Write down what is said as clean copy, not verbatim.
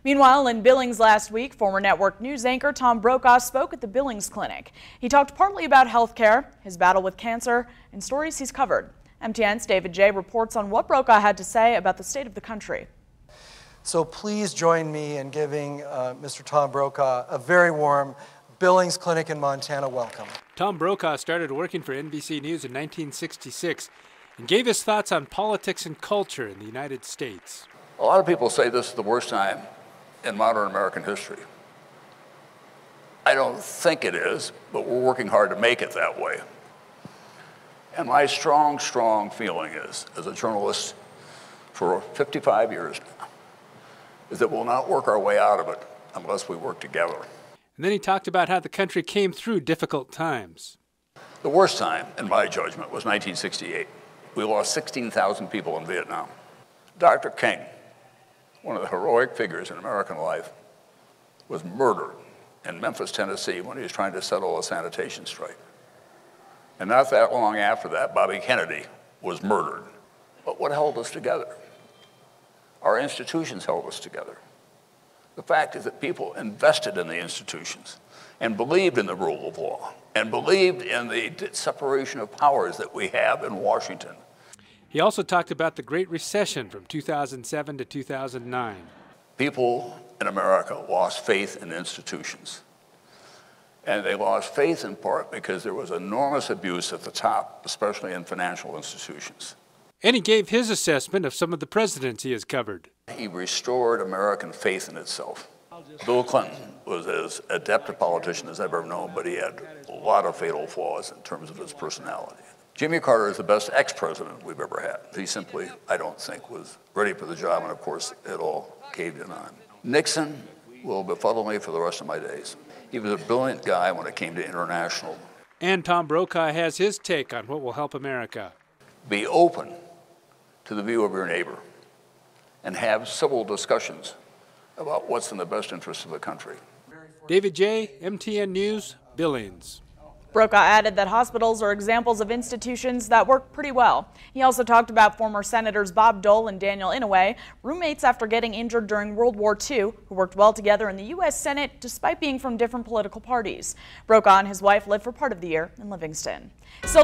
Meanwhile, in Billings last week, former network news anchor Tom Brokaw spoke at the Billings Clinic. He talked partly about health care, his battle with cancer, and stories he's covered. MTN's David J. reports on what Brokaw had to say about the state of the country. So please join me in giving Mr. Tom Brokaw a very warm Billings Clinic in Montana welcome. Tom Brokaw started working for NBC News in 1966 and gave his thoughts on politics and culture in the United States. A lot of people say this is the worst time in modern American history. I don't think it is, but we're working hard to make it that way. And my strong feeling is, as a journalist for 55 years now, is that we'll not work our way out of it unless we work together. And then he talked about how the country came through difficult times. The worst time, in my judgment, was 1968. We lost 16,000 people in Vietnam. Dr. King, one of the heroic figures in American life, was murdered in Memphis, Tennessee, when he was trying to settle a sanitation strike. And not that long after that, Bobby Kennedy was murdered. But what held us together? Our institutions held us together. The fact is that people invested in the institutions and believed in the rule of law and believed in the separation of powers that we have in Washington. He also talked about the Great Recession from 2007 to 2009. People in America lost faith in institutions. And they lost faith in part because there was enormous abuse at the top, especially in financial institutions. And he gave his assessment of some of the presidents he has covered. He restored American faith in itself. Bill Clinton was as adept a politician as I've ever known, but he had a lot of fatal flaws in terms of his personality. Jimmy Carter is the best ex-president we've ever had. He simply, I don't think, was ready for the job, and of course, it all caved in on him. Nixon will befuddle me for the rest of my days. He was a brilliant guy when it came to international. And Tom Brokaw has his take on what will help America. Be open to the view of your neighbor and have civil discussions about what's in the best interest of the country. David J., MTN News, Billings. Brokaw added that hospitals are examples of institutions that work pretty well. He also talked about former Senators Bob Dole and Daniel Inouye, roommates after getting injured during World War II, who worked well together in the U.S. Senate despite being from different political parties. Brokaw and his wife lived for part of the year in Livingston. Still to